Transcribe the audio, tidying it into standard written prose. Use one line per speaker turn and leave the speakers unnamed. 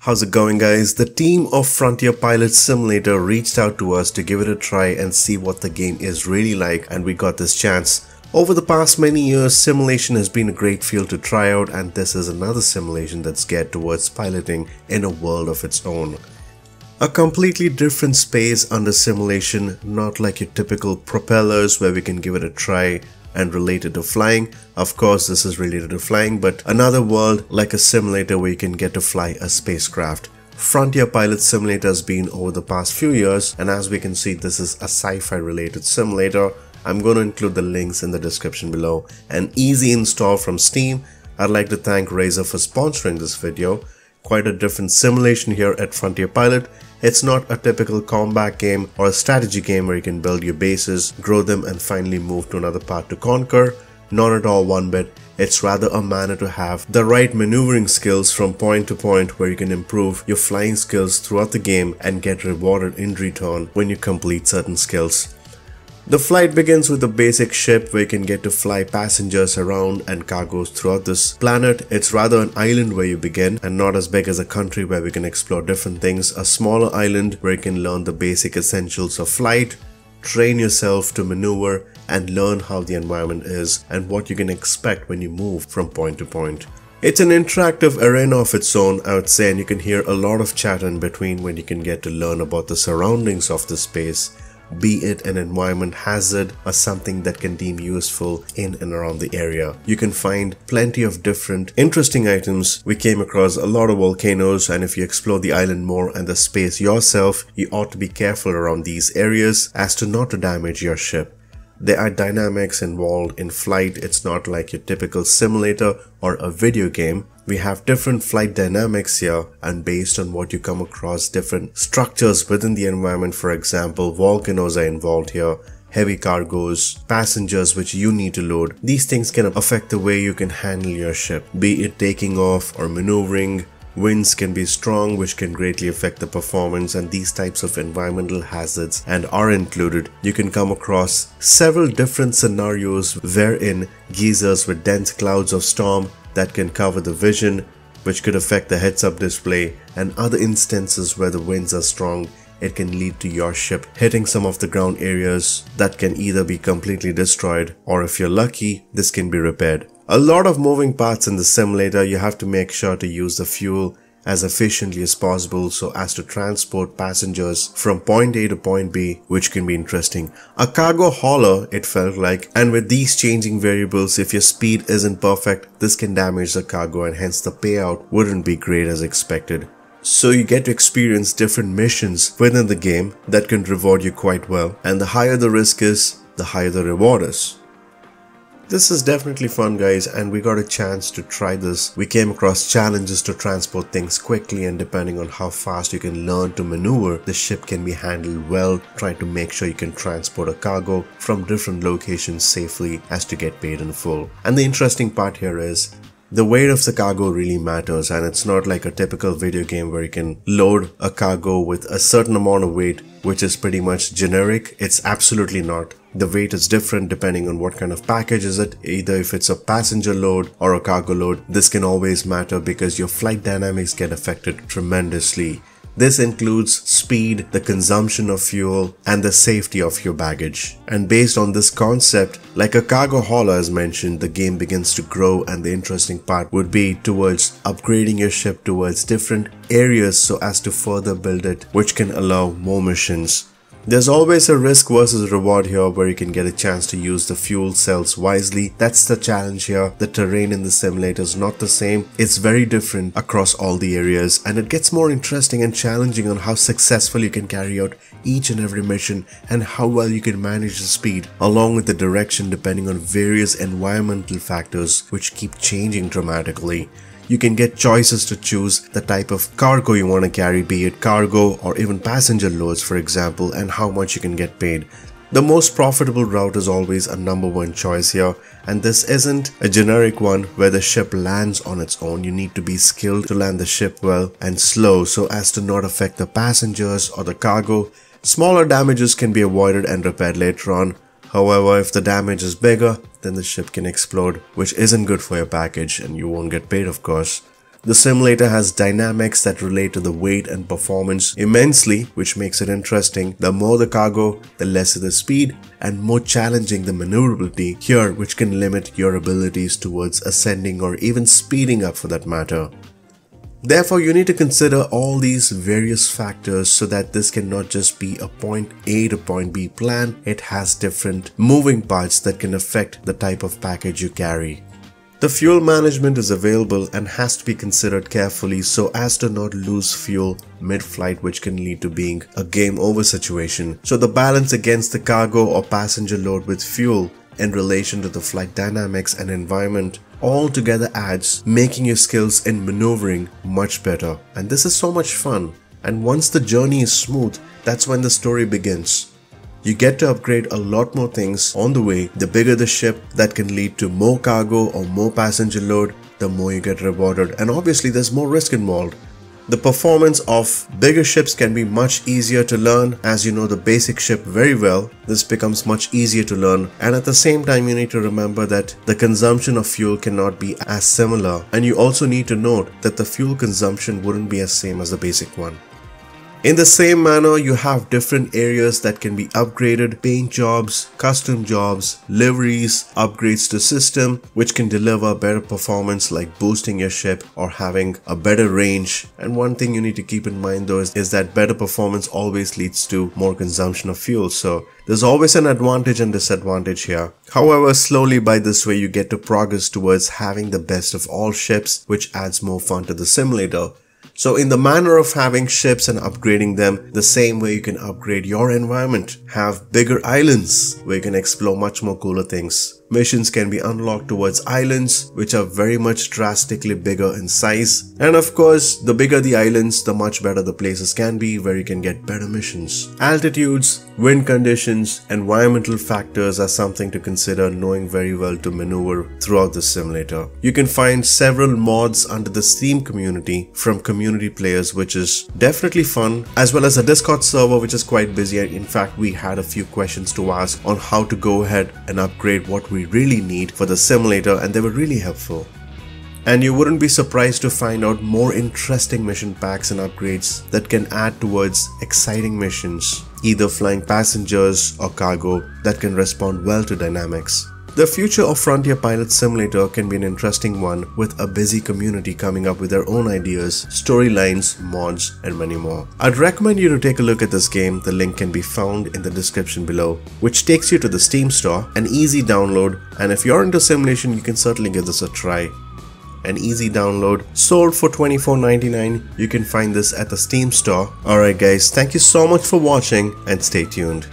How's it going, guys? The team of Frontier Pilot Simulator reached out to us to give it a try and see what the game is really like, and we got this chance. Over the past many years, simulation has been a great field to try out, and this is another simulation that's geared towards piloting in a world of its own. A completely different space under simulation, not like your typical propellers where we can give it a try and related to flying. Of course, this is related to flying, but another world like a simulator where you can get to fly a spacecraft. Frontier Pilot Simulator has been over the past few years, and as we can see, this is a sci-fi related simulator. I'm going to include the links in the description below. An easy install from Steam. I'd like to thank Razer for sponsoring this video. Quite a different simulation here at Frontier Pilot. It's not a typical combat game or a strategy game where you can build your bases, grow them and finally move to another part to conquer. Not at all one bit. It's rather a manner to have the right maneuvering skills from point to point where you can improve your flying skills throughout the game and get rewarded in return when you complete certain skills. The flight begins with a basic ship where you can get to fly passengers around and cargoes throughout this planet. It's rather an island where you begin and not as big as a country where we can explore different things. A smaller island where you can learn the basic essentials of flight, train yourself to maneuver and learn how the environment is and what you can expect when you move from point to point. It's an interactive arena of its own, I would say, and you can hear a lot of chatter in between when you can get to learn about the surroundings of the space, be it an environment hazard or something that can deem useful in and around the area. You can find plenty of different interesting items. We came across a lot of volcanoes, and if you explore the island more and the space yourself, you ought to be careful around these areas as to not to damage your ship. There are dynamics involved in flight. It's not like your typical simulator or a video game. We have different flight dynamics here, and based on what you come across, different structures within the environment. For example, volcanoes are involved here, heavy cargoes, passengers which you need to load. These things can affect the way you can handle your ship, be it taking off or maneuvering. Winds can be strong, which can greatly affect the performance, and these types of environmental hazards and are included. You can come across several different scenarios wherein geysers with dense clouds of storm that can cover the vision, which could affect the heads-up display, and other instances where the winds are strong. It can lead to your ship hitting some of the ground areas that can either be completely destroyed, or if you're lucky, this can be repaired. A lot of moving parts in the simulator. You have to make sure to use the fuel as efficiently as possible so as to transport passengers from point A to point B, which can be interesting. A cargo hauler, it felt like, and with these changing variables, if your speed isn't perfect, this can damage the cargo and hence the payout wouldn't be great as expected. So you get to experience different missions within the game that can reward you quite well, and the higher the risk is, the higher the reward is. This is definitely fun, guys, and we got a chance to try this. We came across challenges to transport things quickly, and depending on how fast you can learn to maneuver, the ship can be handled well, trying to make sure you can transport a cargo from different locations safely as to get paid in full. And the interesting part here is the weight of the cargo really matters, and it's not like a typical video game where you can load a cargo with a certain amount of weight, which is pretty much generic. It's absolutely not. The weight is different depending on what kind of package is it, either if it's a passenger load or a cargo load. This can always matter because your flight dynamics get affected tremendously. This includes speed, the consumption of fuel, and the safety of your baggage. And based on this concept, like a cargo hauler as mentioned, the game begins to grow, and the interesting part would be towards upgrading your ship towards different areas so as to further build it, which can allow more missions. There's always a risk versus reward here where you can get a chance to use the fuel cells wisely. That's the challenge here. The terrain in the simulator is not the same. It's very different across all the areas, and it gets more interesting and challenging on how successful you can carry out each and every mission and how well you can manage the speed along with the direction depending on various environmental factors which keep changing dramatically. You can get choices to choose the type of cargo you want to carry, be it cargo or even passenger loads for example, and how much you can get paid. The most profitable route is always a number one choice here, and this isn't a generic one where the ship lands on its own. You need to be skilled to land the ship well and slow so as to not affect the passengers or the cargo. Smaller damages can be avoided and repaired later on. However, if the damage is bigger, then the ship can explode, which isn't good for your package and you won't get paid, of course. The simulator has dynamics that relate to the weight and performance immensely, which makes it interesting. The more the cargo, the lesser the speed, and more challenging the maneuverability here, which can limit your abilities towards ascending or even speeding up for that matter. Therefore, you need to consider all these various factors so that this cannot just be a point A to point B plan. It has different moving parts that can affect the type of package you carry. The fuel management is available and has to be considered carefully so as to not lose fuel mid-flight, which can lead to being a game over situation. So the balance against the cargo or passenger load with fuel in relation to the flight dynamics and environment all together adds, making your skills in maneuvering much better. And this is so much fun. And once the journey is smooth, that's when the story begins. You get to upgrade a lot more things on the way. The bigger the ship, that can lead to more cargo or more passenger load, the more you get rewarded, and obviously there's more risk involved. The performance of bigger ships can be much easier to learn. As you know the basic ship very well, this becomes much easier to learn, and at the same time you need to remember that the consumption of fuel cannot be as similar, and you also need to note that the fuel consumption wouldn't be as same as the basic one. In the same manner, you have different areas that can be upgraded: paint jobs, custom jobs, liveries, upgrades to system, which can deliver better performance like boosting your ship or having a better range. And one thing you need to keep in mind though is that better performance always leads to more consumption of fuel. So there's always an advantage and disadvantage here. However, slowly by this way you get to progress towards having the best of all ships, which adds more fun to the simulator. So in the manner of having ships and upgrading them, the same way you can upgrade your environment. Have bigger islands where you can explore much more cooler things. Missions can be unlocked towards islands which are very much drastically bigger in size. And of course, the bigger the islands, the much better the places can be where you can get better missions. Altitudes, wind conditions, environmental factors are something to consider knowing very well to maneuver throughout the simulator. You can find several mods under the Steam community from community players, which is definitely fun, as well as a Discord server which is quite busy. In fact, we had a few questions to ask on how to go ahead and upgrade what we really need for the simulator, and they were really helpful. And you wouldn't be surprised to find out more interesting mission packs and upgrades that can add towards exciting missions, either flying passengers or cargo that can respond well to dynamics. The future of Frontier Pilot Simulator can be an interesting one, with a busy community coming up with their own ideas, storylines, mods, and many more. I'd recommend you to take a look at this game. The link can be found in the description below, which takes you to the Steam store, an easy download, and if you're into simulation, you can certainly give this a try. An easy download, sold for $24.99. You can find this at the Steam store. Alright guys, thank you so much for watching and stay tuned.